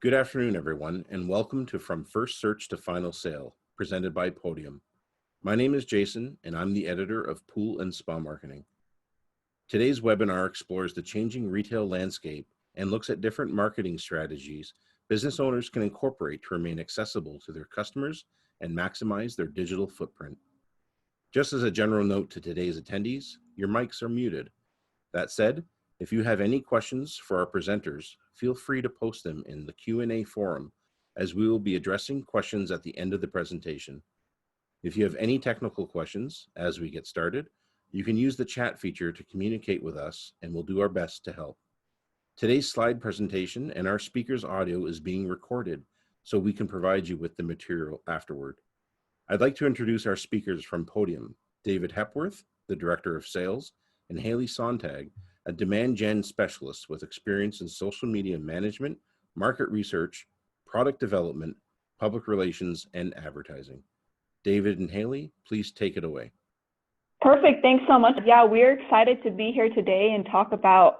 Good afternoon, everyone, and welcome to From First Search to Final Sale, presented by Podium. My name is Jason, and I'm the editor of Pool and Spa Marketing. Today's webinar explores the changing retail landscape and looks at different marketing strategies business owners can incorporate to remain accessible to their customers and maximize their digital footprint. Just as a general note to today's attendees, your mics are muted. That said, if you have any questions for our presenters, feel free to post them in the Q&A forum, as we will be addressing questions at the end of the presentation. If you have any technical questions as we get started, you can use the chat feature to communicate with us, and we'll do our best to help. Today's slide presentation and our speaker's audio is being recorded, so we can provide you with the material afterward. I'd like to introduce our speakers from Podium: David Hepworth, the Director of Sales, and Haley Sontag, a demand gen specialist with experience in social media management, market research, product development, public relations, and advertising. David and Haley, please take it away. Perfect. Thanks so much. Yeah, we're excited to be here today and talk about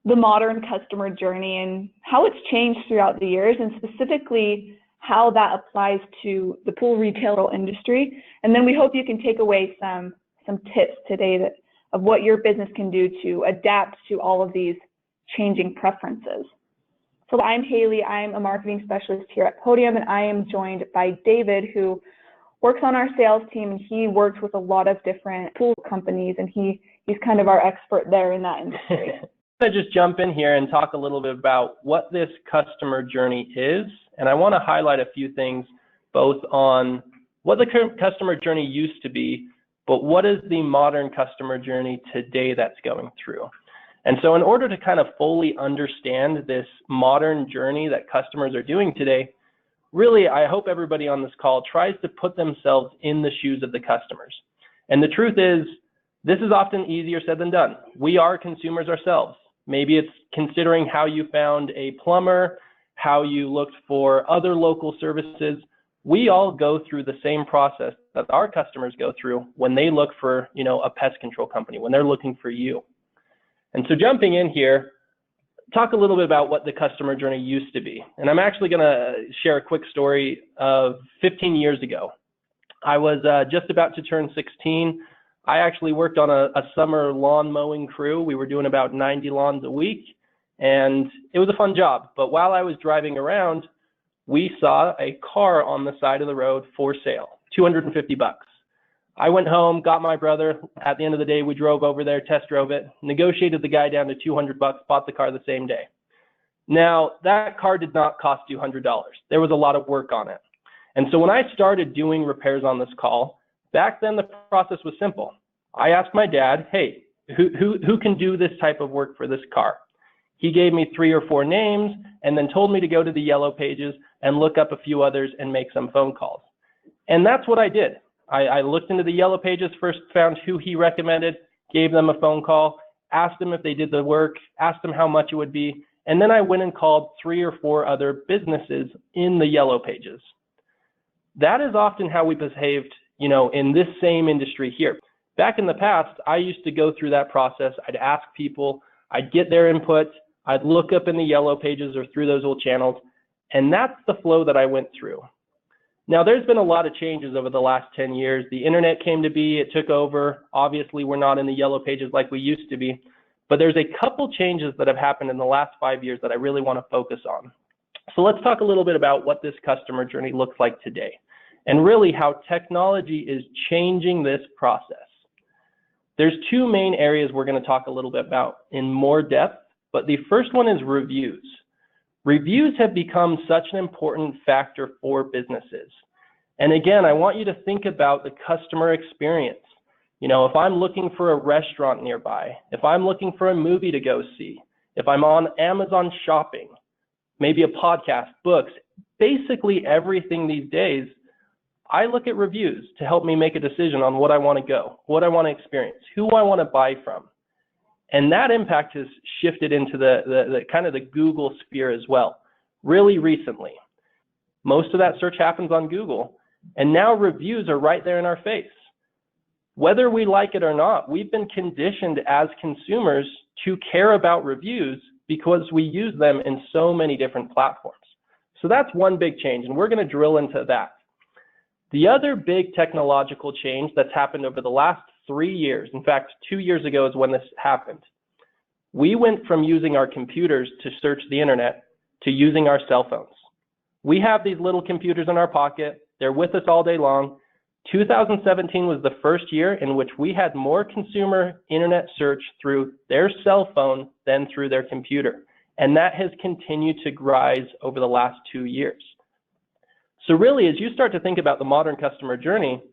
the modern customer journey and how it's changed throughout the years, and specifically how that applies to the pool retail industry. And then we hope you can take away some tips today of what your business can do to adapt to all of these changing preferences. So I'm Haley. I'm a marketing specialist here at Podium, and I am joined by David, who works on our sales team, and he works with a lot of different pool companies, and he's kind of our expert there in that industry. I'm going to just jump in here and talk a little bit about what this customer journey is. And I want to highlight a few things, both on what the customer journey used to be, but what is the modern customer journey today that's going through. And so in order to kind of fully understand this modern journey that customers are doing today, really, I hope everybody on this call tries to put themselves in the shoes of the customers. And the truth is, this is often easier said than done. We are consumers ourselves. Maybe it's considering how you found a plumber, how you looked for other local services. We all go through the same process that our customers go through when they look for, a pest control company, when they're looking for you. And so jumping in here, talk a little bit about what the customer journey used to be. And I'm actually going to share a quick story of 15 years ago. I was just about to turn 16. I actually worked on a summer lawn mowing crew. We were doing about 90 lawns a week, and it was a fun job. But while I was driving around, we saw a car on the side of the road for sale, $250. I went home, got my brother. At the end of the day, we drove over there, test drove it, negotiated the guy down to $200, bought the car the same day. Now, that car did not cost $200. There was a lot of work on it. And so when I started doing repairs on this call, back then the process was simple. I asked my dad, hey, who can do this type of work for this car? He gave me 3 or 4 names and then told me to go to the yellow pages and look up a few others and make some phone calls. And that's what I did. I looked into the yellow pages, first found who he recommended, gave them a phone call, asked them if they did the work, asked them how much it would be, and then I went and called 3 or 4 other businesses in the yellow pages. That is often how we behaved, in this same industry here. Back in the past, I used to go through that process. I'd ask people, I'd get their input, I'd look up in the yellow pages or through those old channels, and that's the flow that I went through. Now, there's been a lot of changes over the last 10 years. The internet came to be, it took over. Obviously, we're not in the yellow pages like we used to be, but there's a couple changes that have happened in the last 5 years that I really want to focus on. So let's talk a little bit about what this customer journey looks like today, and really how technology is changing this process. There's 2 main areas we're going to talk a little bit about in more depth, but the first one is reviews. Reviews have become such an important factor for businesses. And again, I want you to think about the customer experience. If I'm looking for a restaurant nearby, if I'm looking for a movie to go see, if I'm on Amazon shopping, maybe a podcast, books, basically everything these days, I look at reviews to help me make a decision on what I want to go, what I want to experience, who I want to buy from. And that impact has shifted into the kind of the Google sphere as well, really recently. Most of that search happens on Google, and now reviews are right there in our face. Whether we like it or not, we've been conditioned as consumers to care about reviews because we use them in so many different platforms. So that's one big change, and we're going to drill into that. The other big technological change that's happened over the last 3 years, in fact, 2 years ago is when this happened. We went from using our computers to search the internet to using our cell phones. We have these little computers in our pocket. They're with us all day long. 2017 was the first year in which we had more consumer internet search through their cell phone than through their computer. And that has continued to rise over the last 2 years. So really, as you start to think about the modern customer journey,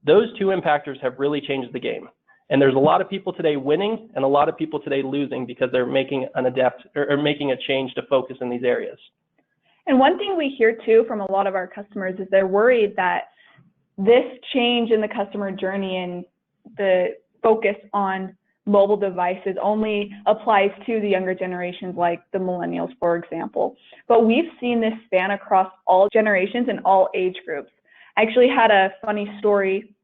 those two impactors have really changed the game. And there's a lot of people today winning and a lot of people today losing because they're making making a change to focus in these areas. And one thing we hear too from a lot of our customers is they're worried that this change in the customer journey and the focus on mobile devices only applies to the younger generations like the millennials, for example. But we've seen this span across all generations and all age groups. I actually had a funny story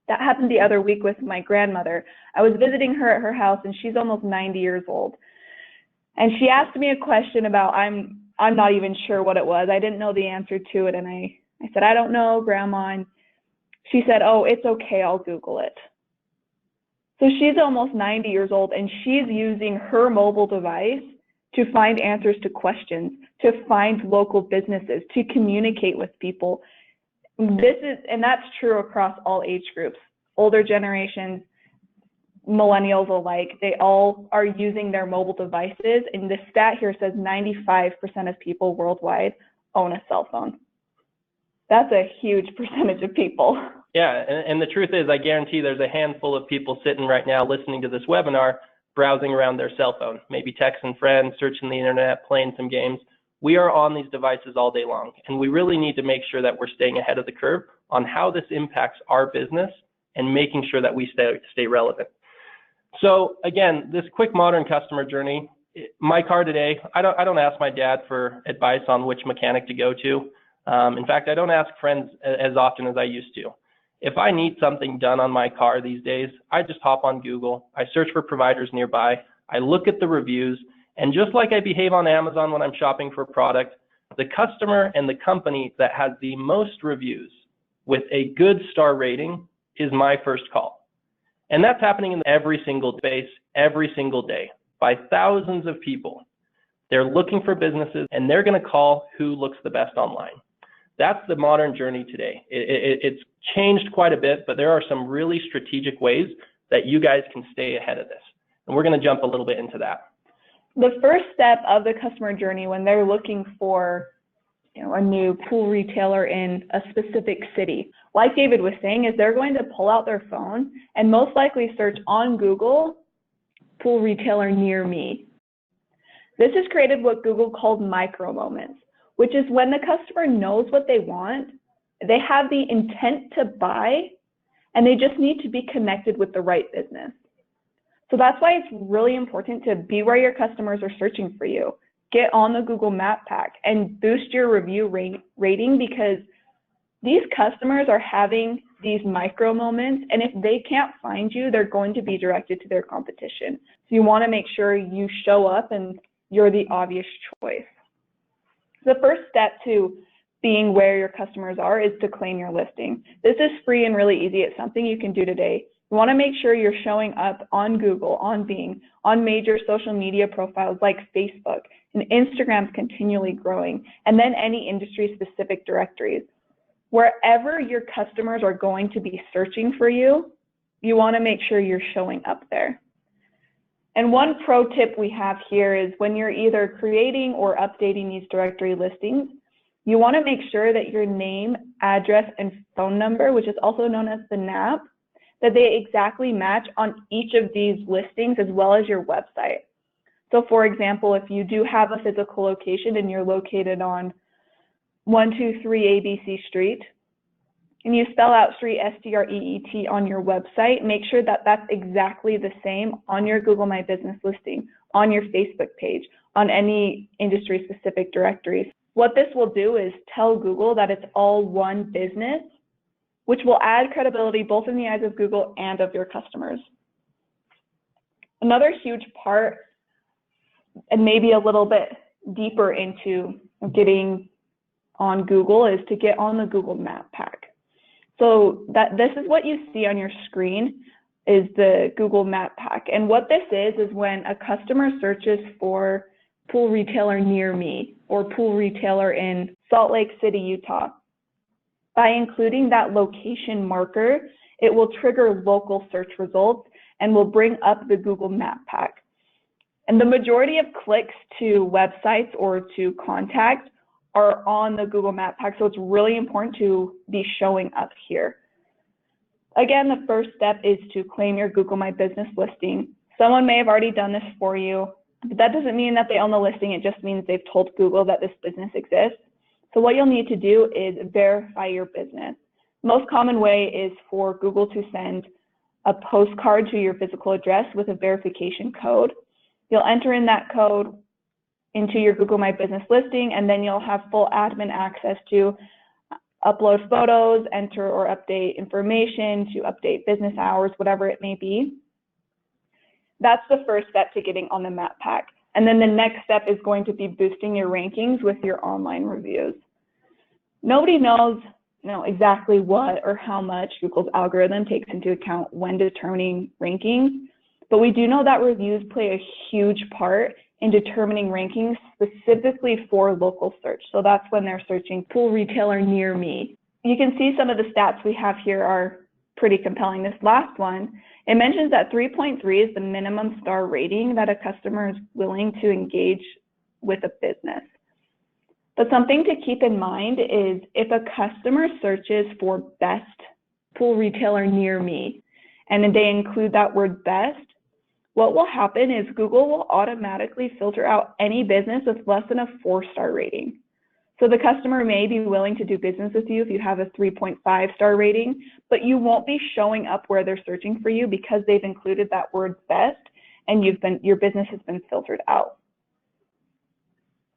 that happened the other week with my grandmother. I was visiting her at her house and she's almost 90 years old. And she asked me a question about, I'm not even sure what it was. I didn't know the answer to it. And I said, I don't know, Grandma. And she said, oh, it's okay, I'll Google it. So she's almost 90 years old and she's using her mobile device to find answers to questions, to find local businesses, to communicate with people. And that's true across all age groups, older generations, millennials alike. They all are using their mobile devices. And the stat here says 95% of people worldwide own a cell phone. That's a huge percentage of people. Yeah, and the truth is, I guarantee there's a handful of people sitting right now listening to this webinar, browsing around their cell phone, maybe texting friends, searching the internet, playing some games. We are on these devices all day long, and we really need to make sure that we're staying ahead of the curve on how this impacts our business and making sure that we stay relevant. So again, this quick modern customer journey, my car today, I don't ask my dad for advice on which mechanic to go to. In fact, I don't ask friends as often as I used to. If I need something done on my car these days, I just hop on Google, I search for providers nearby, I look at the reviews, and just like I behave on Amazon when I'm shopping for a product, the customer and the company that has the most reviews with a good star rating is my first call. And that's happening in every single space, every single day, by thousands of people. They're looking for businesses and they're going to call who looks the best online. That's the modern journey today. It's changed quite a bit, but there are some really strategic ways that you guys can stay ahead of this. And we're going to jump a little bit into that. The first step of the customer journey when they're looking for a new pool retailer in a specific city, like David was saying, is they're going to pull out their phone and most likely search on Google, pool retailer near me. This has created what Google called micro moments, which is when the customer knows what they want, they have the intent to buy, and they just need to be connected with the right business. So that's why it's really important to be where your customers are searching for you. Get on the Google Map Pack and boost your review rating, because these customers are having these micro moments, and if they can't find you, they're going to be directed to their competition. So you want to make sure you show up and you're the obvious choice. The first step to being where your customers are is to claim your listing. This is free and really easy. It's something you can do today. You want to make sure you're showing up on Google, on Bing, on major social media profiles like Facebook, and Instagram's continually growing, and then any industry-specific directories. Wherever your customers are going to be searching for you, you want to make sure you're showing up there. And one pro tip we have here is when you're either creating or updating these directory listings, you want to make sure that your name, address, and phone number, which is also known as the NAP, that they exactly match on each of these listings as well as your website. So for example, if you do have a physical location and you're located on 123 ABC Street, and you spell out street S-T-R-E-E-T on your website, make sure that that's exactly the same on your Google My Business listing, on your Facebook page, on any industry-specific directories. What this will do is tell Google that it's all one business, which will add credibility both in the eyes of Google and of your customers. Another huge part, and maybe a little bit deeper into getting on Google is to get on the Google Map Pack. So this is what you see on your screen is the Google Map Pack. And what this is when a customer searches for pool retailer near me or pool retailer in Salt Lake City, Utah. By including that location marker, it will trigger local search results and will bring up the Google Map Pack. And the majority of clicks to websites or to contact are on the Google Map Pack, so it's really important to be showing up here. Again, the first step is to claim your Google My Business listing. Someone may have already done this for you, but that doesn't mean that they own the listing. It just means they've told Google that this business exists. So what you'll need to do is verify your business. Most common way is for Google to send a postcard to your physical address with a verification code. You'll enter in that code into your Google My Business listing, and then you'll have full admin access to upload photos, enter or update information, to update business hours, whatever it may be. That's the first step to getting on the Map Pack. And then the next step is going to be boosting your rankings with your online reviews. Nobody knows exactly what or how much Google's algorithm takes into account when determining rankings, but we do know that reviews play a huge part in determining rankings specifically for local search. So that's when they're searching pool retailer near me. You can see some of the stats we have here are pretty compelling. This last one, it mentions that 3.3 is the minimum star rating that a customer is willing to engage with a business. But something to keep in mind is if a customer searches for best pool retailer near me, and they include that word best, what will happen is Google will automatically filter out any business with less than a 4-star rating. So the customer may be willing to do business with you if you have a 3.5-star rating, but you won't be showing up where they're searching for you because they've included that word best and your business has been filtered out.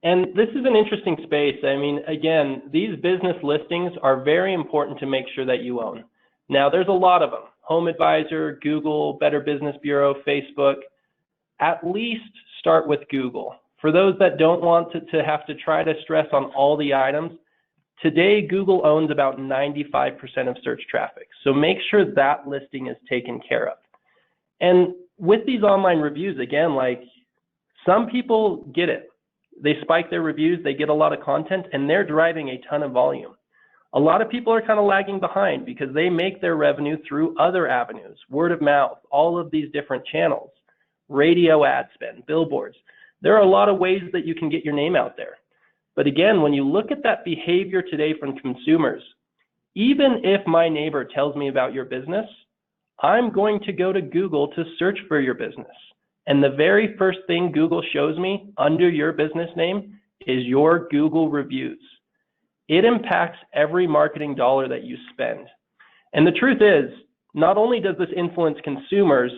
And this is an interesting space. I mean, again, these business listings are very important to make sure that you own. Now, there's a lot of them. Home Advisor, Google, Better Business Bureau, Facebook. At least start with Google. For those that don't want to have to try to stress on all the items, today Google owns about 95% of search traffic. So make sure that listing is taken care of. And with these online reviews, again, like some people get it. They spike their reviews, they get a lot of content, and they're driving a ton of volume. A lot of people are kind of lagging behind because they make their revenue through other avenues, word of mouth, all of these different channels, radio ad spend, billboards. There are a lot of ways that you can get your name out there. But again, when you look at that behavior today from consumers, even if my neighbor tells me about your business, I'm going to go to Google to search for your business. And the very first thing Google shows me under your business name is your Google reviews. It impacts every marketing dollar that you spend. And the truth is, not only does this influence consumers,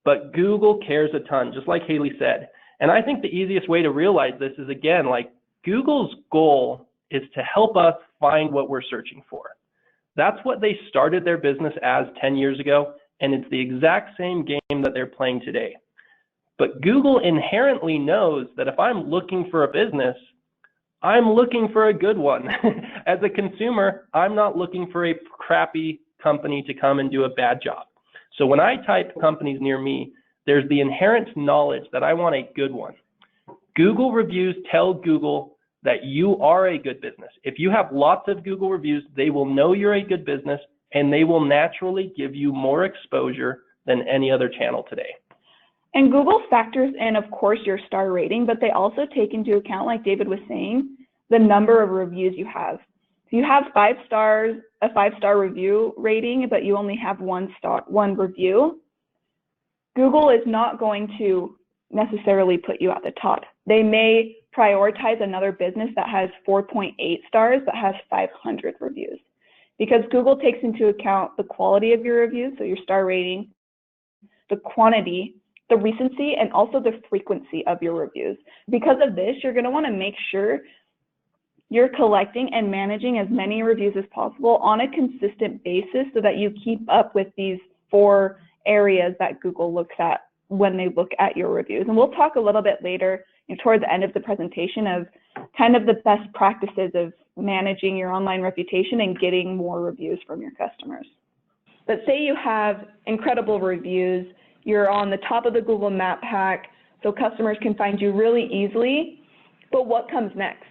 but Google cares a ton, just like Haley said. And I think the easiest way to realize this is, again, like Google's goal is to help us find what we're searching for. That's what they started their business as 10 years ago, and it's the exact same game that they're playing today. But Google inherently knows that if I'm looking for a business, I'm looking for a good one. As a consumer, I'm not looking for a crappy company to come and do a bad job. So when I type companies near me, there's the inherent knowledge that I want a good one. Google reviews tell Google that you are a good business. If you have lots of Google reviews, they will know you're a good business and they will naturally give you more exposure than any other channel today. And Google factors in, of course, your star rating, but they also take into account, like David was saying, the number of reviews you have. If you have 5 stars, a 5-star review rating, but you only have one review, Google is not going to necessarily put you at the top. They may prioritize another business that has 4.8 stars but has 500 reviews, because Google takes into account the quality of your reviews, so your star rating, the quantity, the recency, and also the frequency of your reviews. Because of this, you're going to want to make sure you're collecting and managing as many reviews as possible on a consistent basis so that you keep up with these 4 areas that Google looks at when they look at your reviews. And we'll talk a little bit later, towards the end of the presentation, of kind of the best practices of managing your online reputation and getting more reviews from your customers. But say you have incredible reviews, you're on the top of the Google Map Pack, so customers can find you really easily, but what comes next?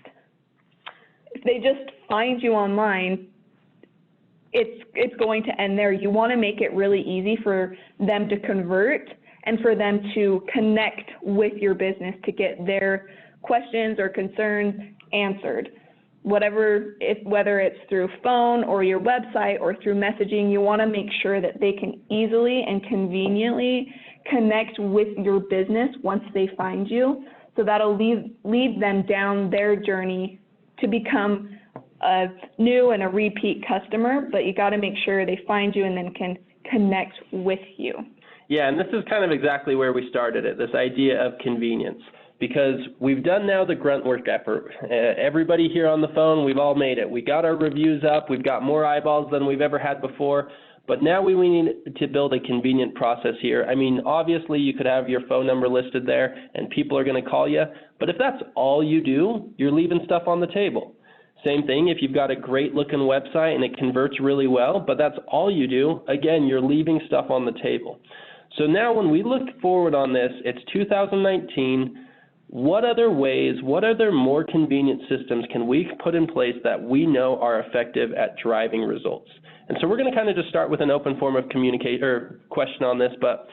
If they just find you online, it's going to end there. You want to make it really easy for them to convert and for them to connect with your business to get their questions or concerns answered. Whether it's through phone or your website or through messaging, you want to make sure that they can easily and conveniently connect with your business once they find you. So that'll lead them down their journey to become a new and a repeat customer, but you got to make sure they find you and then can connect with you. Yeah, and this is kind of exactly where we started it, this idea of convenience, because we've done now the grunt work effort. Everybody here on the phone, we've all made it. We got our reviews up, we've got more eyeballs than we've ever had before, but now we need to build a convenient process here. I mean, obviously you could have your phone number listed there and people are going to call you, but if that's all you do, you're leaving stuff on the table. Same thing if you've got a great looking website and it converts really well, but that's all you do, again, you're leaving stuff on the table. So now when we look forward on this, it's 2019, what other ways, what other more convenient systems can we put in place that we know are effective at driving results? And so we're going to kind of just start with an open form of question on this, but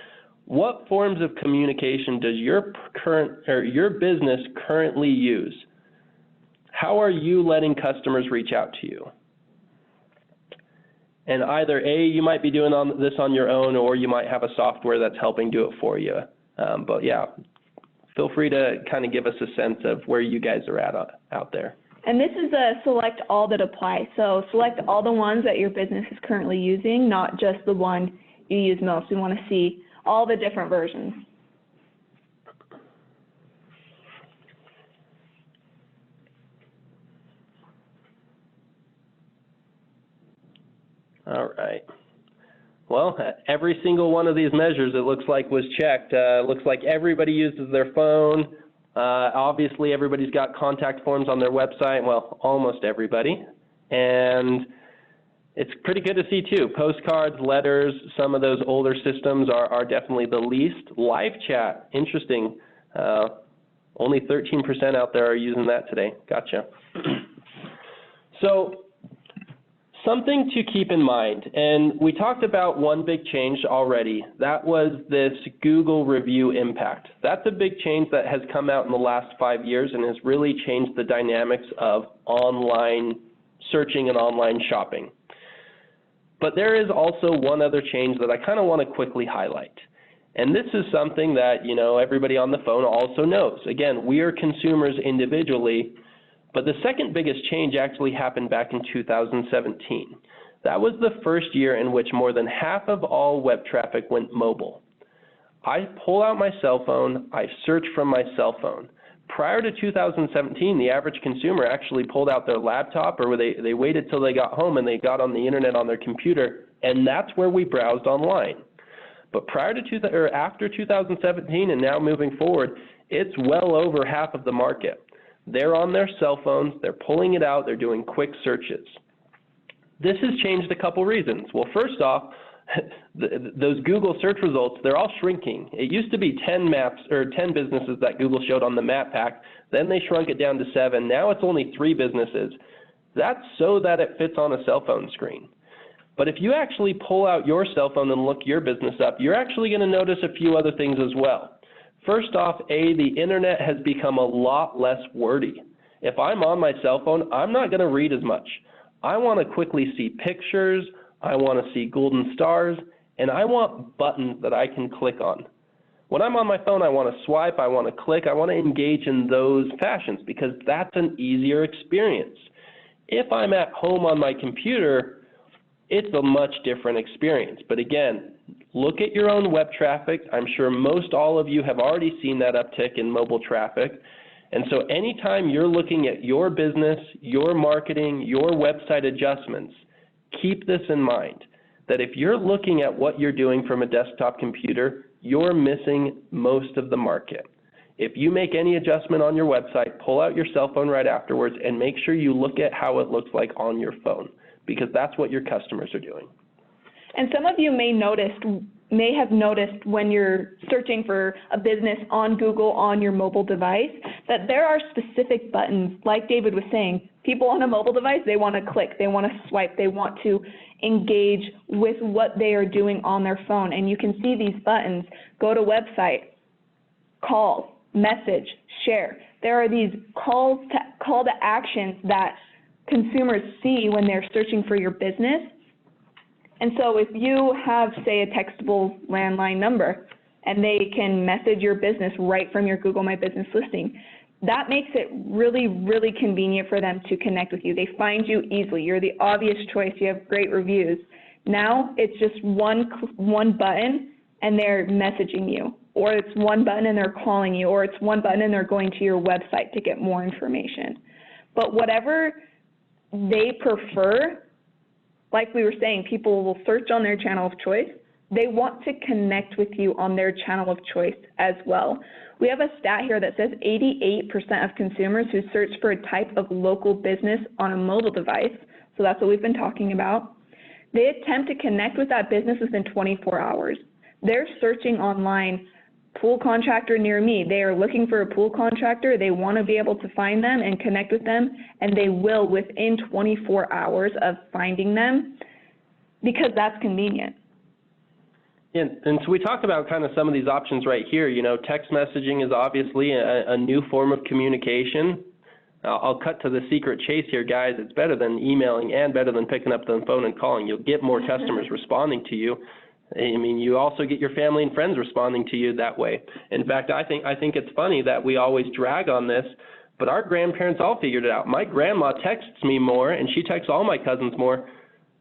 what forms of communication does your business currently use? How are you letting customers reach out to you? And either A, you might be doing this on your own, or you might have a software that's helping do it for you. But yeah, feel free to kind of give us a sense of where you guys are at out there. And this is a select all that apply. So select all the ones that your business is currently using, not just the one you use most. We want to see all the different versions. All right. Well, every single one of these measures, it looks like, was checked. Looks like everybody uses their phone. Obviously, everybody's got contact forms on their website. Well, almost everybody. And it's pretty good to see, too. Postcards, letters, some of those older systems are definitely the least. Live chat, interesting. Only 13% out there are using that today. Gotcha. So, something to keep in mind, and we talked about one big change already. That was this Google review impact. That's a big change that has come out in the last 5 years and has really changed the dynamics of online searching and online shopping. But there is also one other change that I kind of want to quickly highlight. And this is something that, you know, everybody on the phone also knows. Again, we are consumers individually. But the second biggest change actually happened back in 2017. That was the first year in which more than half of all web traffic went mobile. I pull out my cell phone, I search from my cell phone. Prior to 2017, the average consumer actually pulled out their laptop, or they waited till they got home and they got on the internet on their computer, and that's where we browsed online. But after 2017 and now moving forward, it's well over half of the market. They're on their cell phones, they're pulling it out, they're doing quick searches. This has changed a couple reasons. Well, first off, those Google search results, they're all shrinking. It used to be 10 businesses that Google showed on the map pack, then they shrunk it down to 7. Now it's only 3 businesses. That's so that it fits on a cell phone screen. But if you actually pull out your cell phone and look your business up, you're actually going to notice a few other things as well. First off, the internet has become a lot less wordy. If I'm on my cell phone, I'm not going to read as much. I want to quickly see pictures, I want to see golden stars, and I want buttons that I can click on. When I'm on my phone, I want to swipe, I want to click, I want to engage in those fashions because that's an easier experience. If I'm at home on my computer, it's a much different experience. But again, look at your own web traffic. I'm sure most all of you have already seen that uptick in mobile traffic. And so anytime you're looking at your business, your marketing, your website adjustments, keep this in mind, that if you're looking at what you're doing from a desktop computer, you're missing most of the market. If you make any adjustment on your website, pull out your cell phone right afterwards and make sure you look at how it looks like on your phone, because that's what your customers are doing. And some of you may have noticed when you're searching for a business on Google on your mobile device that there are specific buttons. Like David was saying, people on a mobile device, they want to click, they want to swipe, they want to engage with what they are doing on their phone. And you can see these buttons: go to website, call, message, share. There are these call to actions that consumers see when they're searching for your business. And so if you have, say, a textable landline number and they can message your business right from your Google My Business listing, that makes it really, really convenient for them to connect with you. They find you easily. You're the obvious choice. You have great reviews. Now it's just one button and they're messaging you, or it's one button and they're calling you, or it's one button and they're going to your website to get more information. But whatever they prefer, like we were saying, people will search on their channel of choice. They want to connect with you on their channel of choice as well. We have a stat here that says 88% of consumers who search for a type of local business on a mobile device, so that's what we've been talking about, they attempt to connect with that business within 24 hours. They're searching online, pool contractor near me. They are looking for a pool contractor. They want to be able to find them and connect with them, and they will within 24 hours of finding them, because that's convenient. And so we talked about kind of some of these options right here. You know, text messaging is obviously a new form of communication. I'll cut to the secret chase here, guys. It's better than emailing and better than picking up the phone and calling. You'll get more customers responding to you. I mean, you also get your family and friends responding to you that way. In fact, I think it's funny that we always drag on this, but our grandparents all figured it out. My grandma texts me more, and she texts all my cousins more,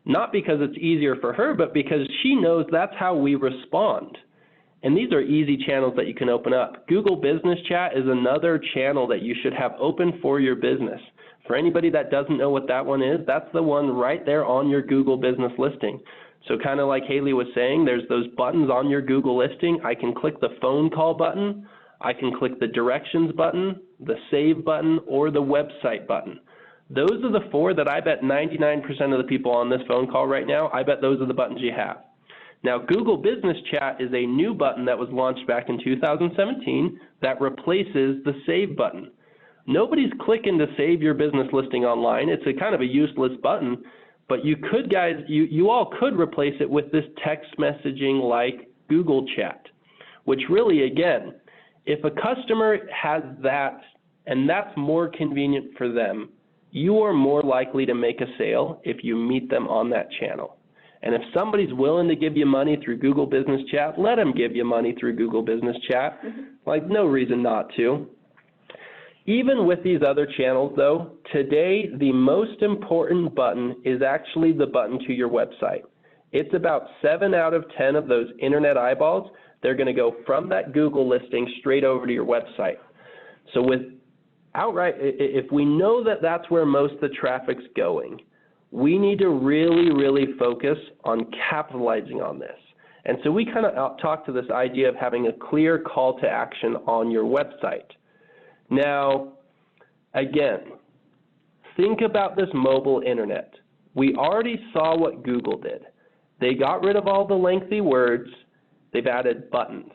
not because it's easier for her, but because she knows that's how we respond. And these are easy channels that you can open up. Google Business Chat is another channel that you should have open for your business. For anybody that doesn't know what that one is, that's the one right there on your Google business listing. So kind of like Haley was saying, there's those buttons on your Google listing. I can click the phone call button, I can click the directions button, the save button, or the website button. Those are the four that I bet 99% of the people on this phone call right now, I bet those are the buttons you have. Now, Google Business Chat is a new button that was launched back in 2017 that replaces the save button. Nobody's clicking to save your business listing online. It's a kind of a useless button. But you could, guys, you all could replace it with this text messaging like Google Chat, which really, again, if a customer has that and that's more convenient for them, you are more likely to make a sale if you meet them on that channel. And if somebody's willing to give you money through Google Business Chat, let them give you money through Google Business Chat. Like, no reason not to. Even with these other channels, though, today the most important button is actually the button to your website. It's about 7 out of 10 of those internet eyeballs. They're going to go from that Google listing straight over to your website. So with outright, if we know that that's where most of the traffic's going, we need to really, really focus on capitalizing on this. And so we kind of talked to this idea of having a clear call to action on your website. Now, again, think about this mobile internet. We already saw what Google did. They got rid of all the lengthy words. They've added buttons.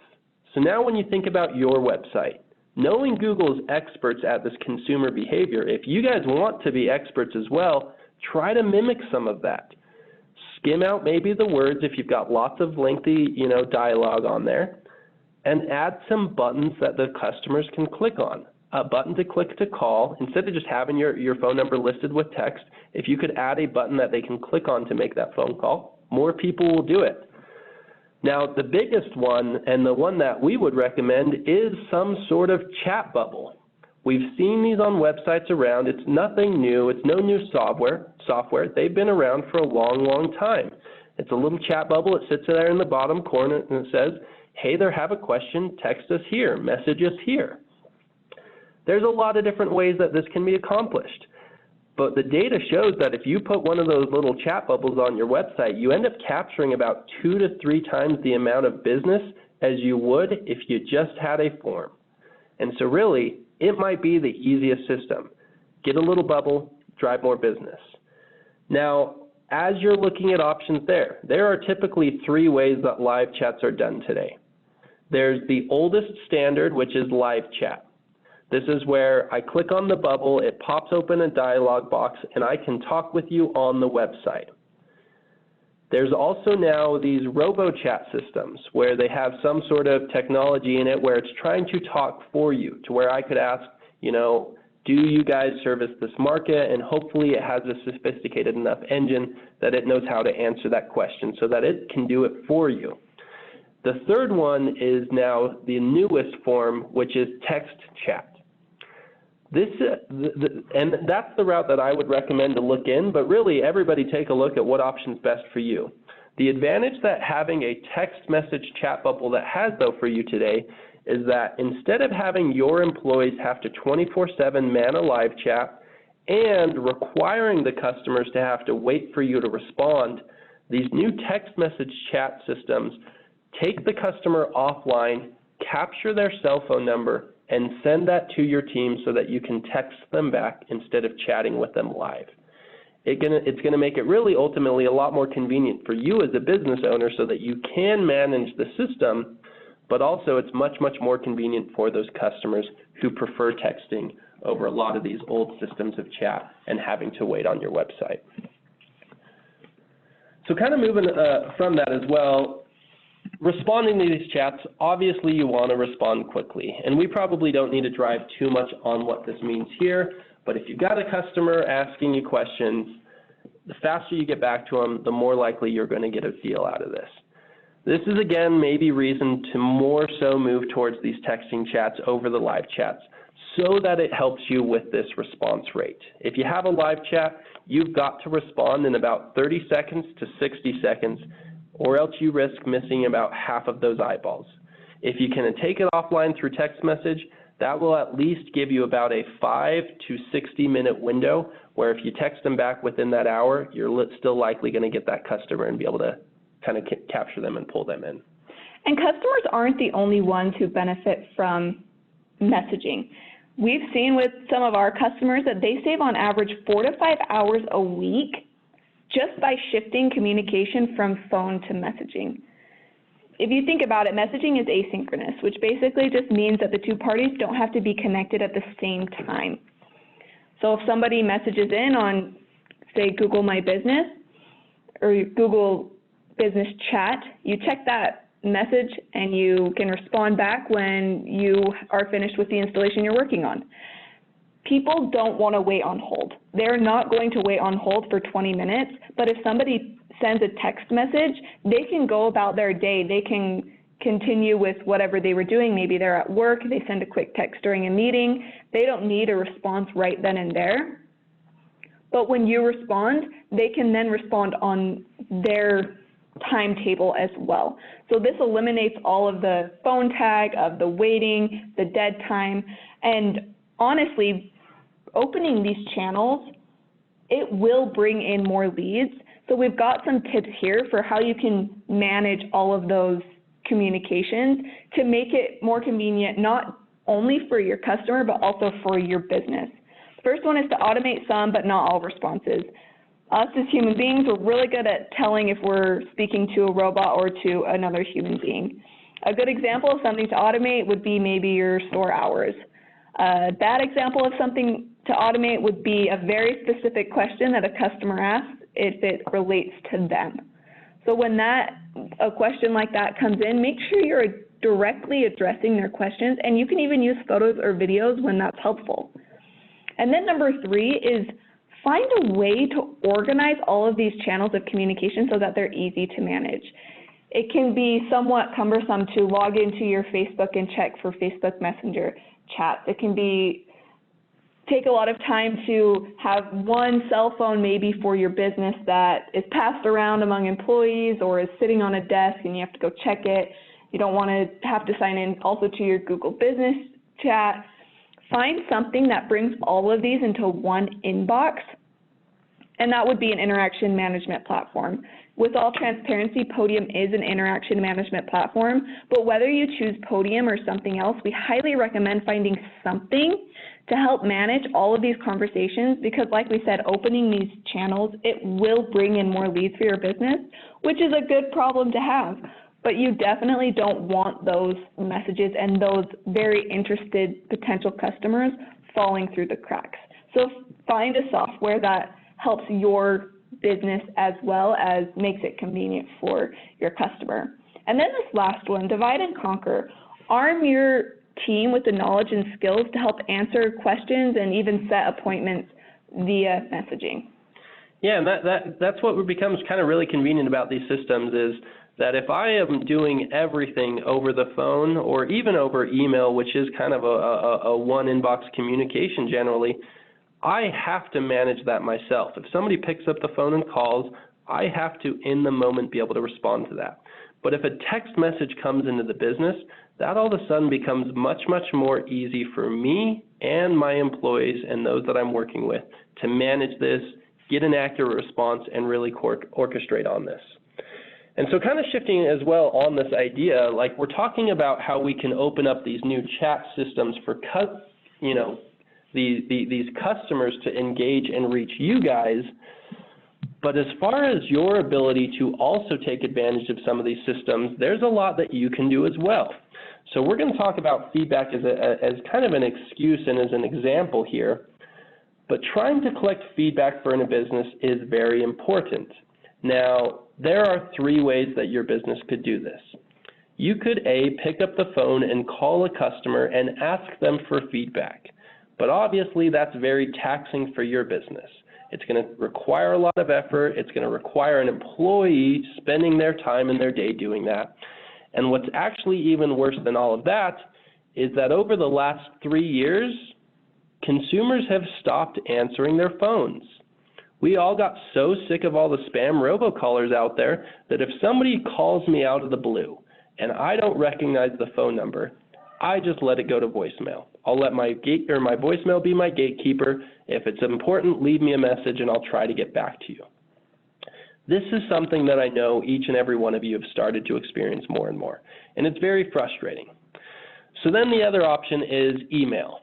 So now when you think about your website, knowing Google's experts at this consumer behavior, if you guys want to be experts as well, try to mimic some of that. Skim out maybe the words if you've got lots of lengthy, dialogue on there, and add some buttons that the customers can click on. A button to click to call. Instead of just having your phone number listed with text, if you could add a button that they can click on to make that phone call, more people will do it. Now, the biggest one, and the one that we would recommend, is some sort of chat bubble. We've seen these on websites around. It's nothing new. It's no new software. They've been around for a long, long time. It's a little chat bubble. It sits there in the bottom corner, and it says, hey there, have a question, text us here, message us here. There's a lot of different ways that this can be accomplished. But the data shows that if you put one of those little chat bubbles on your website, you end up capturing about 2 to 3 times the amount of business as you would if you just had a form. And so really, it might be the easiest system. Get a little bubble, drive more business. Now, as you're looking at options there are typically 3 ways that live chats are done today. There's the oldest standard, which is live chat. This is where I click on the bubble, it pops open a dialog box, and I can talk with you on the website. There's also now these robo-chat systems where they have some sort of technology in it where it's trying to talk for you, to where I could ask, do you guys service this market? And hopefully it has a sophisticated enough engine that it knows how to answer that question so that it can do it for you. The third one is now the newest form, which is text chat. And that's the route that I would recommend to look in, but really everybody take a look at what option's best for you. The advantage that having a text message chat bubble that has though for you today is that instead of having your employees have to 24/7 man a live chat and requiring the customers to have to wait for you to respond, these new text message chat systems take the customer offline, capture their cell phone number, and send that to your team so that you can text them back instead of chatting with them live. It's gonna make it really ultimately a lot more convenient for you as a business owner so that you can manage the system, but also it's much, much more convenient for those customers who prefer texting over a lot of these old systems of chat and having to wait on your website. So kind of moving from that as well, responding to these chats, obviously you want to respond quickly, and we probably don't need to drive too much on what this means here, but if you've got a customer asking you questions, the faster you get back to them, the more likely you're going to get a deal out of this. This is, again, maybe reason to more so move towards these texting chats over the live chats so that it helps you with this response rate. If you have a live chat, you've got to respond in about 30 seconds to 60 seconds, or else you risk missing about half of those eyeballs. If you can take it offline through text message, that will at least give you about a 5 to 60 minute window where if you text them back within that hour, you're still likely going to get that customer and be able to kind of capture them and pull them in. And customers aren't the only ones who benefit from messaging. We've seen with some of our customers that they save on average 4 to 5 hours a week just by shifting communication from phone to messaging. If you think about it, messaging is asynchronous, which basically just means that the two parties don't have to be connected at the same time. So if somebody messages in on, say, Google My Business or Google Business Chat, you check that message and you can respond back when you are finished with the installation you're working on. People don't want to wait on hold. They're not going to wait on hold for 20 minutes, but if somebody sends a text message, they can go about their day. They can continue with whatever they were doing. Maybe they're at work, they send a quick text during a meeting. They don't need a response right then and there. But when you respond, they can then respond on their timetable as well. So this eliminates all of the phone tag, of the waiting, the dead time, and honestly, opening these channels, it will bring in more leads. So we've got some tips here for how you can manage all of those communications to make it more convenient, not only for your customer, but also for your business. The first one is to automate some, but not all responses. Us as human beings, we're really good at telling if we're speaking to a robot or to another human being. A good example of something to automate would be maybe your store hours. A bad example of something to automate would be a very specific question that a customer asks if it relates to them. So when a question like that comes in, make sure you're directly addressing their questions, and you can even use photos or videos when that's helpful. And then number 3 is find a way to organize all of these channels of communication so that they're easy to manage. It can be somewhat cumbersome to log into your Facebook and check for Facebook Messenger chats. It can take a lot of time to have one cell phone maybe for your business that is passed around among employees or is sitting on a desk and you have to go check it. You don't want to have to sign in also to your Google Business Chat. Find something that brings all of these into one inbox and that would be an interaction management platform. With all transparency, Podium is an interaction management platform, but whether you choose Podium or something else, we highly recommend finding something to help manage all of these conversations, because like we said, opening these channels, it will bring in more leads for your business, which is a good problem to have. But you definitely don't want those messages and those very interested potential customers falling through the cracks. So find a software that helps your business as well as makes it convenient for your customer. And then this last one, divide and conquer. Arm your team with the knowledge and skills to help answer questions and even set appointments via messaging. Yeah, and that's what becomes kind of really convenient about these systems is that if I am doing everything over the phone or even over email, which is kind of a one inbox communication generally, I have to manage that myself. If somebody picks up the phone and calls, I have to in the moment be able to respond to that. But if a text message comes into the business, that all of a sudden becomes much, much more easy for me and my employees and those that I'm working with to manage this, get an accurate response, and really orchestrate on this. And so kind of shifting as well on this idea, like we're talking about how we can open up these new chat systems for these customers to engage and reach you guys. But as far as your ability to also take advantage of some of these systems, there's a lot that you can do as well. So we're going to talk about feedback as kind of an excuse and as an example here. But trying to collect feedback for a business is very important. Now, there are three ways that your business could do this. You could pick up the phone and call a customer and ask them for feedback. But obviously, that's very taxing for your business. It's going to require a lot of effort. It's going to require an employee spending their time and their day doing that. And what's actually even worse than all of that is that over the last 3 years, consumers have stopped answering their phones. We all got so sick of all the spam robocallers out there that if somebody calls me out of the blue and I don't recognize the phone number, I just let it go to voicemail. I'll let my voicemail be my gatekeeper. If it's important, leave me a message and I'll try to get back to you. This is something that I know each and every one of you have started to experience more and more, and it's very frustrating. So then the other option is email.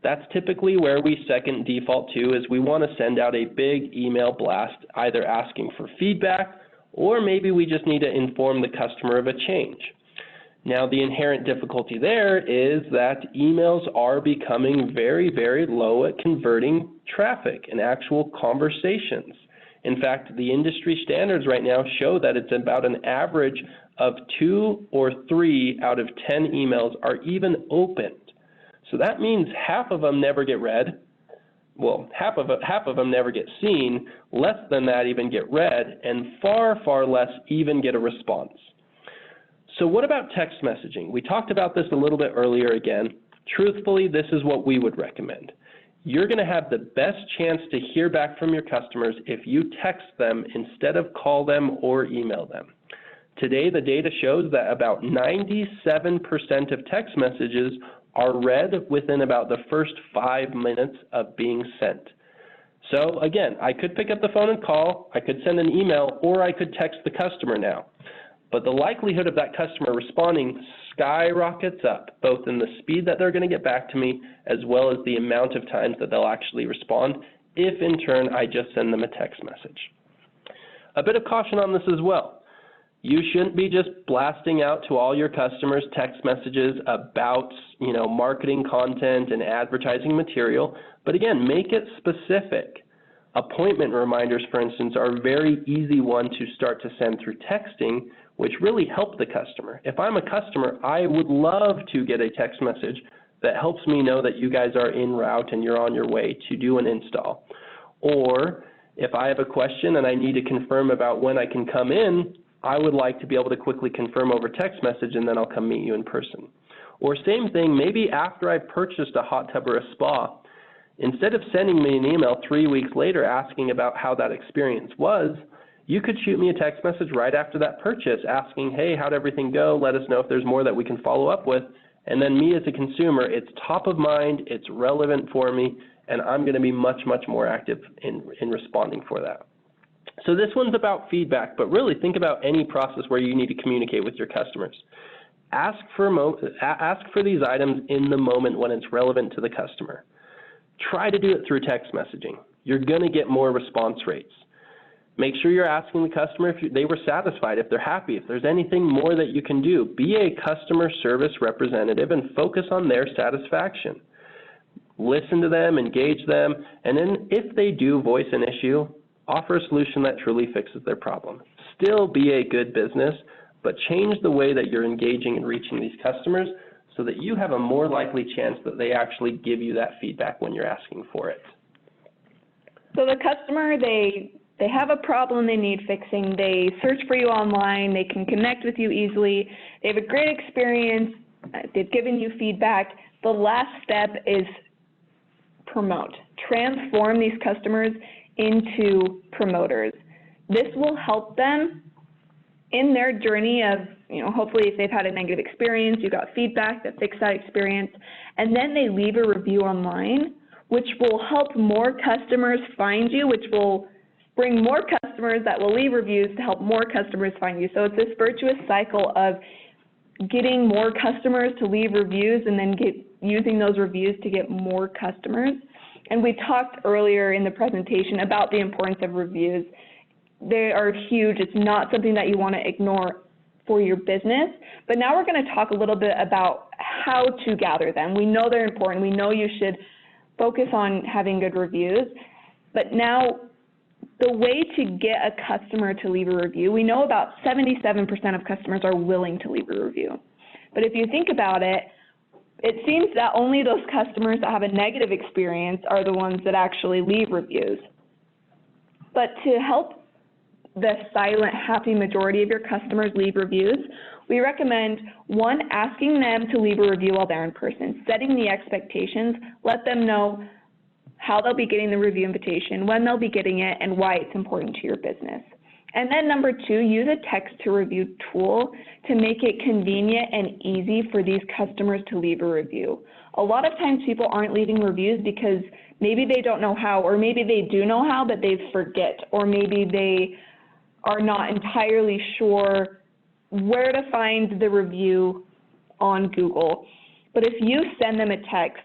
That's typically where we second default to, is we want to send out a big email blast, either asking for feedback or maybe we just need to inform the customer of a change. Now, the inherent difficulty there is that emails are becoming very, very low at converting traffic and actual conversations. In fact, the industry standards right now show that it's about an average of 2 or 3 out of 10 emails are even opened. So that means half of them never get read. Well, half of them never get seen, less than that even get read, and far, far less even get a response. So what about text messaging? We talked about this a little bit earlier again. Truthfully, this is what we would recommend. You're going to have the best chance to hear back from your customers if you text them instead of call them or email them. Today, the data shows that about 97% of text messages are read within about the first 5 minutes of being sent. So again, I could pick up the phone and call, I could send an email, or I could text the customer now. But the likelihood of that customer responding skyrockets up, both in the speed that they're going to get back to me, as well as the amount of times that they'll actually respond, if in turn I just send them a text message. A bit of caution on this as well. You shouldn't be just blasting out to all your customers text messages about, marketing content and advertising material, but again, make it specific. Appointment reminders, for instance, are a very easy one to start to send through texting, which really help the customer. If I'm a customer, I would love to get a text message that helps me know that you guys are en route and you're on your way to do an install. Or if I have a question and I need to confirm about when I can come in, I would like to be able to quickly confirm over text message and then I'll come meet you in person. Or same thing, maybe after I've purchased a hot tub or a spa, instead of sending me an email 3 weeks later asking about how that experience was, you could shoot me a text message right after that purchase asking, hey, how'd everything go? Let us know if there's more that we can follow up with. And then me as a consumer, it's top of mind, it's relevant for me, and I'm going to be much, much more active in responding for that. So this one's about feedback, but really think about any process where you need to communicate with your customers. Ask for these items in the moment when it's relevant to the customer. Try to do it through text messaging. You're going to get more response rates. Make sure you're asking the customer if they were satisfied, if they're happy, if there's anything more that you can do. Be a customer service representative and focus on their satisfaction. Listen to them, engage them, and then if they do voice an issue, offer a solution that truly fixes their problem. Still be a good business, but change the way that you're engaging and reaching these customers so that you have a more likely chance that they actually give you that feedback when you're asking for it. So the customer, they have a problem they need fixing. They search for you online. They can connect with you easily. They have a great experience. They've given you feedback. The last step is promote. Transform these customers into promoters. This will help them in their journey of, hopefully if they've had a negative experience, you got feedback that fixed that experience, and then they leave a review online, which will help more customers find you, which will bring more customers that will leave reviews to help more customers find you. So it's this virtuous cycle of getting more customers to leave reviews and then using those reviews to get more customers. And we talked earlier in the presentation about the importance of reviews. They are huge. It's not something that you want to ignore for your business. But now we're going to talk a little bit about how to gather them. We know they're important. We know you should focus on having good reviews. But now the way to get a customer to leave a review, we know about 77% of customers are willing to leave a review. But if you think about it, it seems that only those customers that have a negative experience are the ones that actually leave reviews. But to help the silent, happy majority of your customers leave reviews, we recommend, one, asking them to leave a review while they're in person, setting the expectations, let them know how they'll be getting the review invitation, when they'll be getting it, and why it's important to your business. And then number two, use a text-to-review tool to make it convenient and easy for these customers to leave a review. A lot of times people aren't leaving reviews because maybe they don't know how, or maybe they do know how, but they forget, or maybe they are not entirely sure where to find the review on Google. But if you send them a text,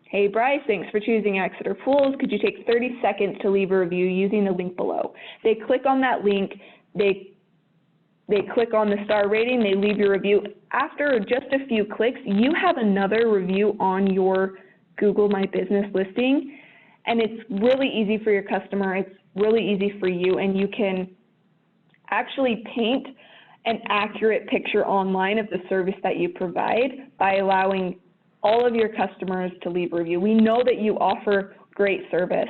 "Hey Bryce, thanks for choosing Exeter Pools. Could you take 30 seconds to leave a review using the link below?" They click on that link, they click on the star rating, they leave your review. After just a few clicks, you have another review on your Google My Business listing, and it's really easy for your customer, it's really easy for you, and you can actually paint an accurate picture online of the service that you provide by allowing all of your customers to leave a review. We know that you offer great service,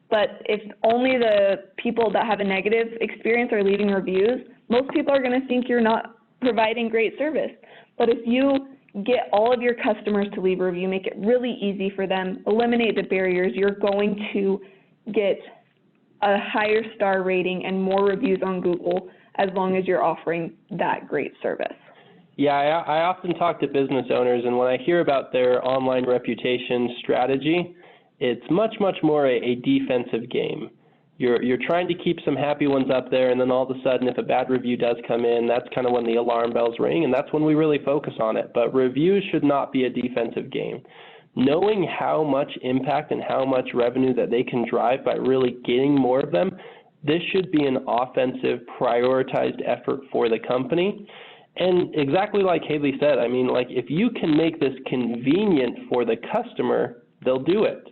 but if only the people that have a negative experience are leaving reviews, most people are going to think you're not providing great service. But if you get all of your customers to leave a review, make it really easy for them, eliminate the barriers, you're going to get a higher star rating and more reviews on Google as long as you're offering that great service. Yeah, I often talk to business owners, and when I hear about their online reputation strategy, it's much, much more a defensive game. You're trying to keep some happy ones up there, and then all of a sudden, if a bad review does come in, that's kind of when the alarm bells ring, and that's when we really focus on it. But reviews should not be a defensive game. Knowing how much impact and how much revenue that they can drive by really getting more of them, this should be an offensive, prioritized effort for the company. And exactly like Haley said, I mean, like if you can make this convenient for the customer, they'll do it.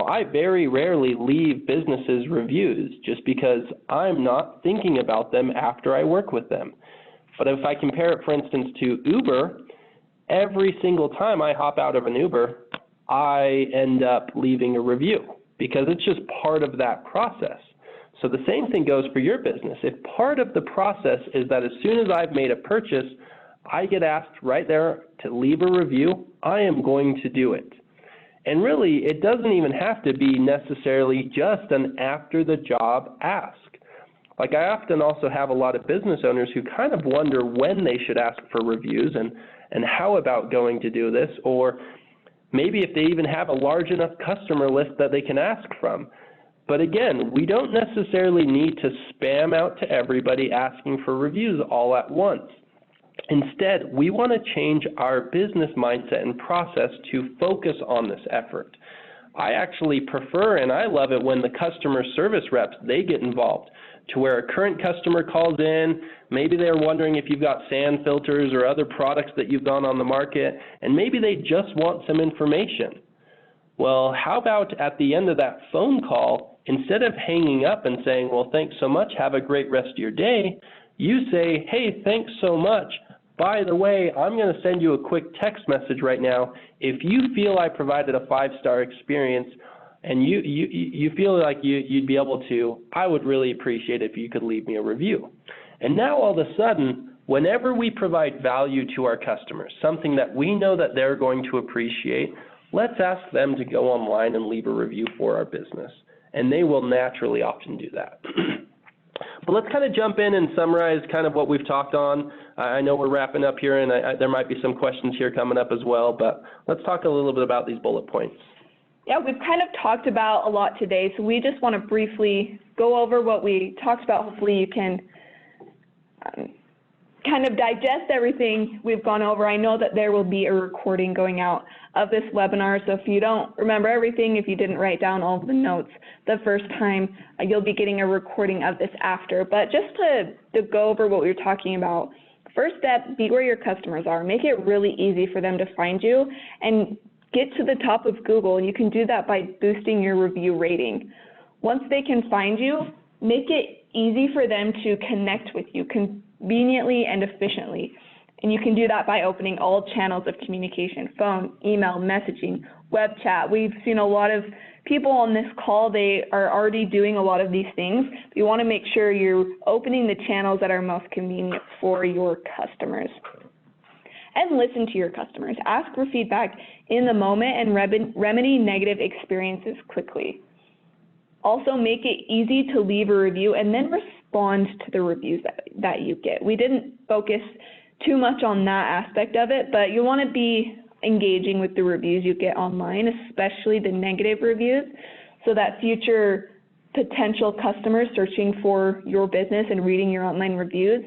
I very rarely leave businesses reviews just because I'm not thinking about them after I work with them. But if I compare it, for instance, to Uber, every single time I hop out of an Uber, I end up leaving a review because it's just part of that process. So the same thing goes for your business. If part of the process is that as soon as I've made a purchase, I get asked right there to leave a review, I am going to do it. And really, it doesn't even have to be necessarily just an after the job ask. Like I often also have a lot of business owners who kind of wonder when they should ask for reviews and how about going to do this, or maybe if they even have a large enough customer list that they can ask from. But again, we don't necessarily need to spam out to everybody asking for reviews all at once. Instead, we want to change our business mindset and process to focus on this effort. I actually prefer, and I love it when the customer service reps, they get involved, to where a current customer calls in, maybe they're wondering if you've got sand filters or other products that you've gone on the market, and maybe they just want some information. Well, how about at the end of that phone call, instead of hanging up and saying, well, thanks so much, have a great rest of your day, you say, hey, thanks so much. By the way, I'm going to send you a quick text message right now. If you feel I provided a 5-star experience and you feel like you'd be able to, I would really appreciate it if you could leave me a review. And now all of a sudden, whenever we provide value to our customers, something that we know that they're going to appreciate, let's ask them to go online and leave a review for our business. And they will naturally often do that. But let's kind of jump in and summarize kind of what we've talked on. I know we're wrapping up here, and there might be some questions here coming up as well, but let's talk a little bit about these bullet points. Yeah, we've kind of talked about a lot today, so we just want to briefly go over what we talked about. Hopefully you can kind of digest everything we've gone over. I know that there will be a recording going out of this webinar, so if you don't remember everything, if you didn't write down all of the notes the first time, you'll be getting a recording of this after. But just to go over what we were talking about, first step, be where your customers are. Make it really easy for them to find you and get to the top of Google, and you can do that by boosting your review rating. Once they can find you, make it easy for them to connect with you conveniently and efficiently. And you can do that by opening all channels of communication: phone, email, messaging, web chat. We've seen a lot of people on this call, they are already doing a lot of these things. You want to make sure you're opening the channels that are most convenient for your customers. And listen to your customers. Ask for feedback in the moment and remedy negative experiences quickly. Also, make it easy to leave a review and then respond to the reviews that you get. We didn't focus too much on that aspect of it, but you want to be engaging with the reviews you get online, especially the negative reviews, so that future potential customers searching for your business and reading your online reviews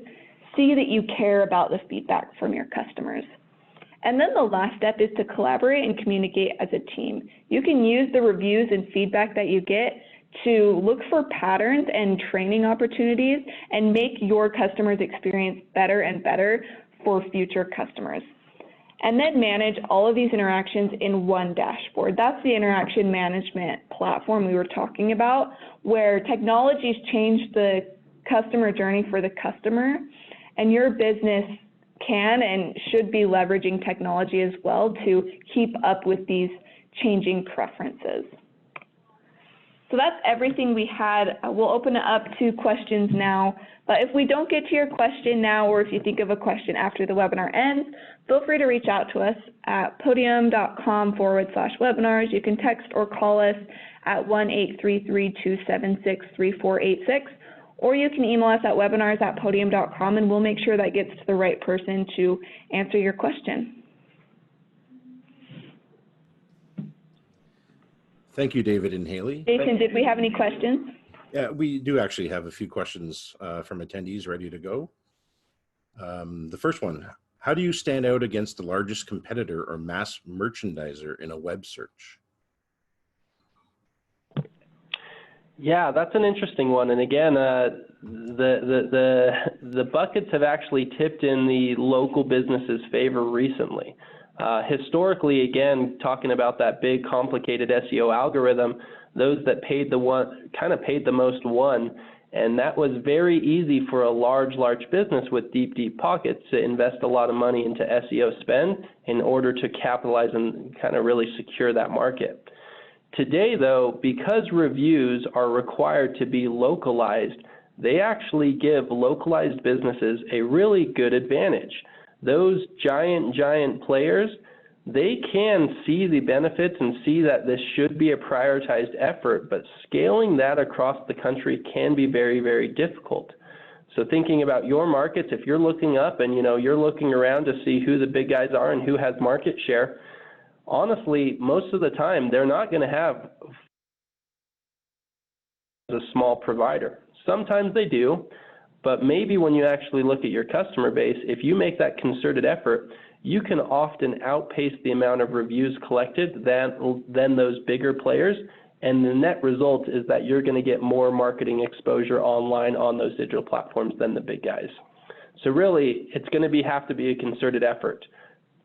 see that you care about the feedback from your customers. And then the last step is to collaborate and communicate as a team. You can use the reviews and feedback that you get to look for patterns and training opportunities and make your customers' experience better and better for future customers. And then manage all of these interactions in one dashboard. That's the interaction management platform we were talking about, where technology's changed the customer journey for the customer, and your business can and should be leveraging technology as well to keep up with these changing preferences. So that's everything we had. We'll open it up to questions now, but if we don't get to your question now, or if you think of a question after the webinar ends, feel free to reach out to us at podium.com/webinars. You can text or call us at 1-833-276-3486, or you can email us at webinars@podium.com, and we'll make sure that gets to the right person to answer your question. Thank you, David and Haley. Jason, did we have any questions? Yeah, we do actually have a few questions from attendees ready to go. The first one, how do you stand out against the largest competitor or mass merchandiser in a web search? Yeah, that's an interesting one. And again, the buckets have actually tipped in the local business's favor recently. Historically, again, talking about that big complicated SEO algorithm, those that paid the most won. And that was very easy for a large business with deep pockets to invest a lot of money into SEO spend in order to capitalize and kind of really secure that market. Today, though, because reviews are required to be localized, they actually give localized businesses a really good advantage. Those giant players, they can see the benefits and see that this should be a prioritized effort, but scaling that across the country can be very, very difficult. So thinking about your markets, if you're looking up and you're looking around to see who the big guys are and who has market share, honestly, most of the time, they're not going to have a small provider. Sometimes they do, but maybe when you actually look at your customer base, if you make that concerted effort, you can often outpace the amount of reviews collected than those bigger players. And the net result is that you're going to get more marketing exposure online on those digital platforms than the big guys. So really, it's going to have to be a concerted effort.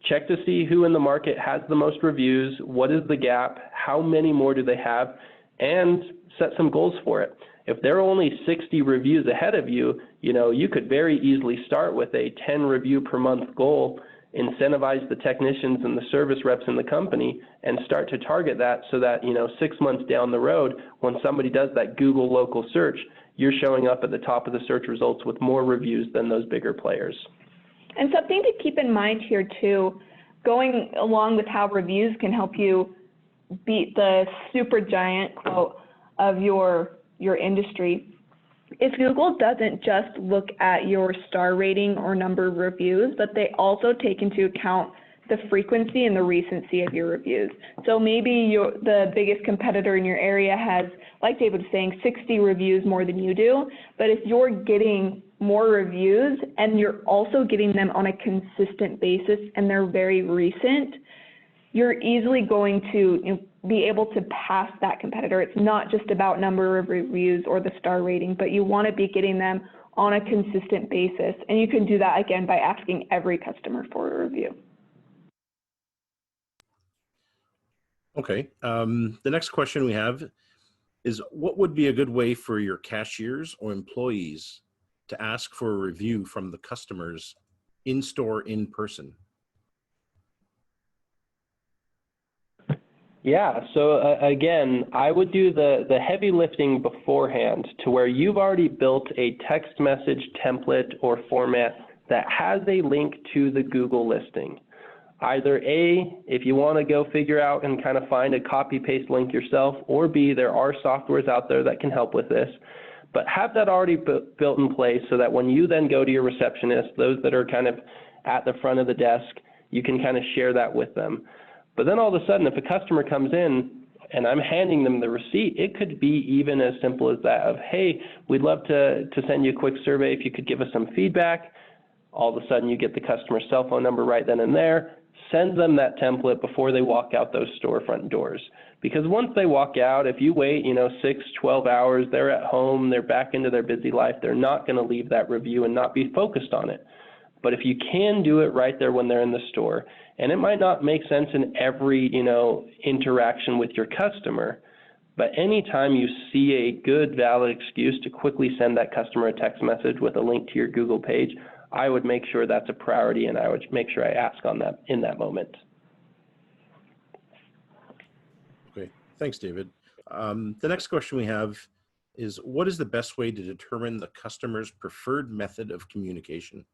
Check to see who in the market has the most reviews, what is the gap, how many more do they have, and set some goals for it. If they're only 60 reviews ahead of you, you could very easily start with a 10 review per month goal, incentivize the technicians and the service reps in the company, and start to target that so that, 6 months down the road, when somebody does that Google local search, you're showing up at the top of the search results with more reviews than those bigger players. And something to keep in mind here too, going along with how reviews can help you beat the super giant quote of your industry. If Google doesn't just look at your star rating or number of reviews, but they also take into account the frequency and the recency of your reviews. So maybe the biggest competitor in your area has, like David was saying, 60 reviews more than you do, but if you're getting more reviews and you're also getting them on a consistent basis and they're very recent, you're easily going to be able to pass that competitor. It's not just about number of reviews or the star rating, but you want to be getting them on a consistent basis. And you can do that, again, by asking every customer for a review. Okay. The next question we have is, what would be a good way for your cashiers or employees to ask for a review from the customers in-store, in person? Yeah, so again, I would do the heavy lifting beforehand to where you've already built a text message template or format that has a link to the Google listing. Either A, if you want to go figure out and kind of find a copy-paste link yourself, or B, there are softwares out there that can help with this. But have that already built in place so that when you then go to your receptionist, those that are kind of at the front of the desk, you can kind of share that with them. But then all of a sudden, if a customer comes in and I'm handing them the receipt, it could be even as simple as that of, hey, we'd love to send you a quick survey if you could give us some feedback. All of a sudden, you get the customer's cell phone number right then and there. Send them that template before they walk out those storefront doors. Because once they walk out, if you wait, 6, 12 hours, they're at home, they're back into their busy life, they're not going to leave that review and not be focused on it. But if you can do it right there when they're in the store, and it might not make sense in every, interaction with your customer, but anytime you see a good, valid excuse to quickly send that customer a text message with a link to your Google page, I would make sure that's a priority, and I would make sure I ask on that in that moment. Okay, thanks, David. The next question we have is, what is the best way to determine the customer's preferred method of communication?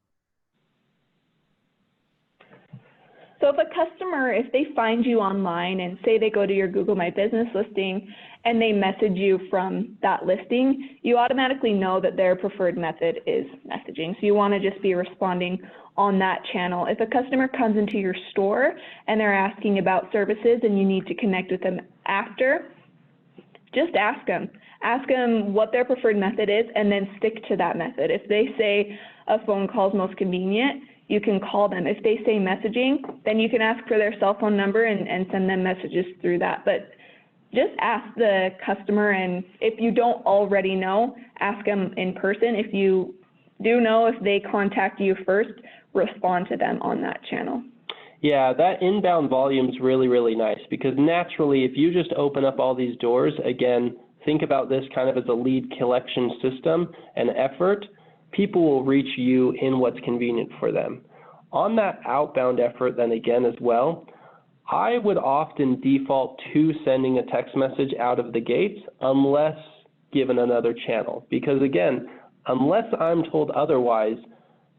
So if a customer, if they find you online and say they go to your Google My Business listing and they message you from that listing, you automatically know that their preferred method is messaging. So you want to just be responding on that channel. If a customer comes into your store and they're asking about services and you need to connect with them after, just ask them. Ask them what their preferred method is and then stick to that method. If they say a phone call is most convenient, you can call them. If they say messaging, then you can ask for their cell phone number and send them messages through that. But just ask the customer, and if you don't already know, ask them in person. If you do know, if they contact you first, respond to them on that channel. Yeah, that inbound volume is really, really nice, because naturally, if you just open up all these doors, again, think about this kind of as a lead collection system and effort. People will reach you in what's convenient for them. On that outbound effort, then again as well, I would often default to sending a text message out of the gates unless given another channel. Because again, unless I'm told otherwise,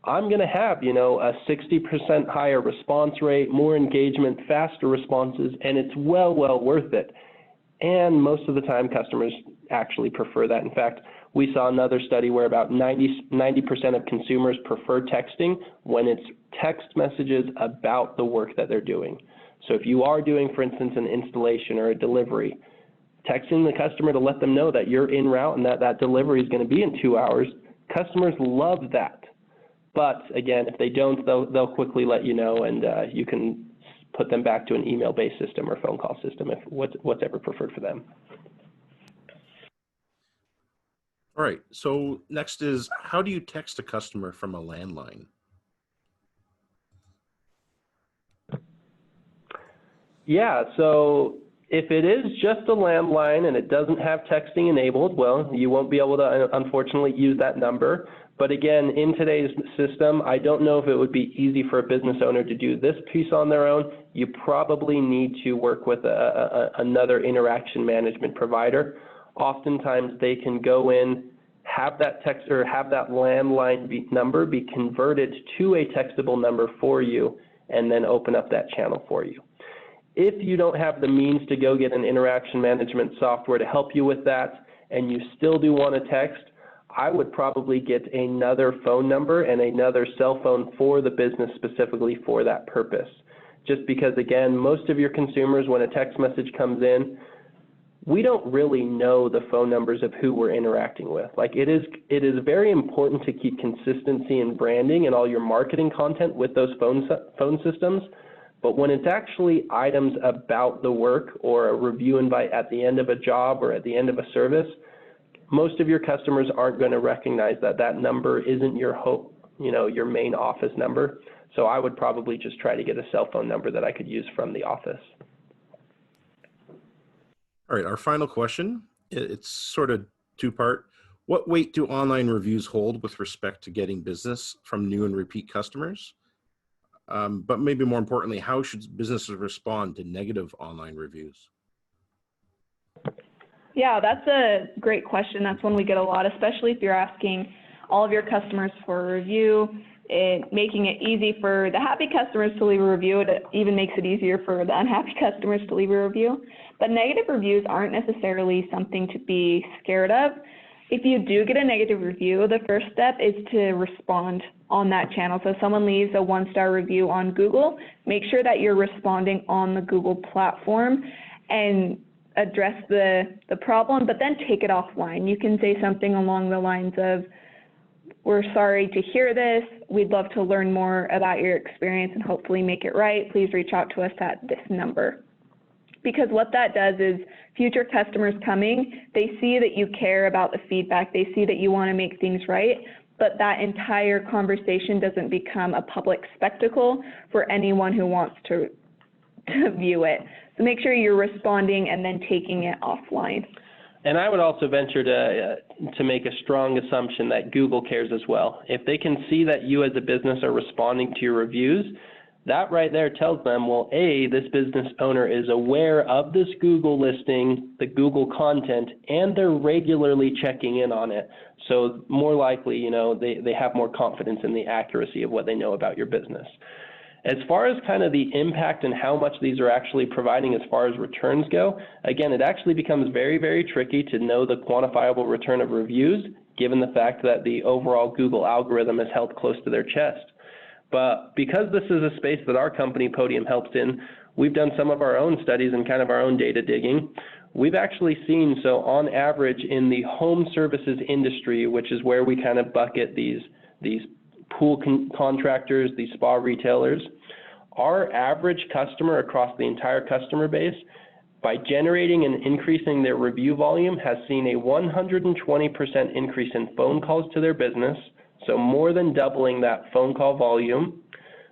I'm going to have, a 60% higher response rate, more engagement, faster responses, and it's well worth it. And most of the time, customers actually prefer that. In fact, we saw another study where about 90% of consumers prefer texting when it's text messages about the work that they're doing. So if you are doing, for instance, an installation or a delivery, texting the customer to let them know that you're en route and that that delivery is going to be in 2 hours, customers love that. But again, if they don't, they'll quickly let you know, and you can put them back to an email-based system or phone call system, if whatever preferred for them. All right, so next is, how do you text a customer from a landline? Yeah, so if it is just a landline and it doesn't have texting enabled, well, you won't be able to, unfortunately, use that number. But again, in today's system, I don't know if it would be easy for a business owner to do this piece on their own. You probably need to work with another interaction management provider. Oftentimes, they can go in, have that text or have that landline number be converted to a textable number for you, and then open up that channel for you. If you don't have the means to go get an interaction management software to help you with that, and you still do want to text, I would probably get another phone number and another cell phone for the business specifically for that purpose. Just because, again, most of your consumers, when a text message comes in, we don't really know the phone numbers of who we're interacting with. Like, it is very important to keep consistency in branding and all your marketing content with those phone systems. But when it's actually items about the work or a review invite at the end of a job or at the end of a service, most of your customers aren't going to recognize that that number isn't your main office number. So I would probably just try to get a cell phone number that I could use from the office. All right, our final question, it's sort of two-part. What weight do online reviews hold with respect to getting business from new and repeat customers? But maybe more importantly, how should businesses respond to negative online reviews? Yeah, that's a great question. That's one we get a lot, especially if you're asking all of your customers for a review. Making it easy for the happy customers to leave a review. It even makes it easier for the unhappy customers to leave a review. But negative reviews aren't necessarily something to be scared of. If you do get a negative review, the first step is to respond on that channel. So if someone leaves a 1-star review on Google, make sure that you're responding on the Google platform and address the problem, but then take it offline. You can say something along the lines of, "We're sorry to hear this. We'd love to learn more about your experience and hopefully make it right. Please reach out to us at this number." Because what that does is future customers coming, they see that you care about the feedback. They see that you want to make things right, but that entire conversation doesn't become a public spectacle for anyone who wants to view it. So make sure you're responding and then taking it offline. And I would also venture to make a strong assumption that Google cares as well. If they can see that you as a business are responding to your reviews, that right there tells them, well, A, this business owner is aware of this Google listing, the Google content, and they're regularly checking in on it. So more likely, they have more confidence in the accuracy of what they know about your business. As far as kind of the impact and how much these are actually providing as far as returns go, again, it actually becomes very, very tricky to know the quantifiable return of reviews, given the fact that the overall Google algorithm is held close to their chest. But because this is a space that our company, Podium, helps in, we've done some of our own studies and kind of our own data digging. We've actually seen, so on average in the home services industry, which is where we kind of bucket these pool contractors, these spa retailers, our average customer across the entire customer base, by generating and increasing their review volume, has seen a 120% increase in phone calls to their business, so more than doubling that phone call volume.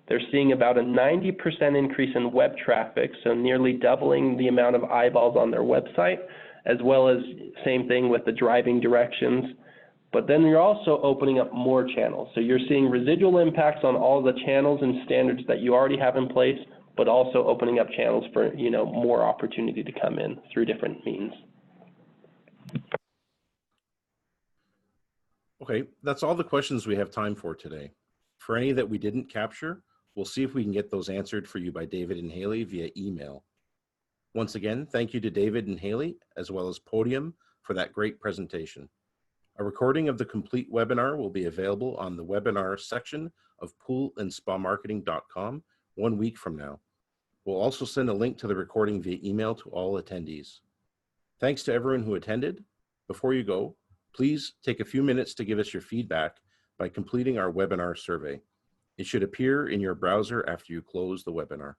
They're seeing about a 90% increase in web traffic, so nearly doubling the amount of eyeballs on their website, as well as same thing with the driving directions. But then you're also opening up more channels. So you're seeing residual impacts on all the channels and standards that you already have in place, but also opening up channels for, more opportunity to come in through different means. Okay, that's all the questions we have time for today. For any that we didn't capture, we'll see if we can get those answered for you by David and Haley via email. Once again, thank you to David and Haley, as well as Podium, for that great presentation. A recording of the complete webinar will be available on the webinar section of poolandspamarketing.com 1 week from now. We'll also send a link to the recording via email to all attendees. Thanks to everyone who attended. Before you go, please take a few minutes to give us your feedback by completing our webinar survey. It should appear in your browser after you close the webinar.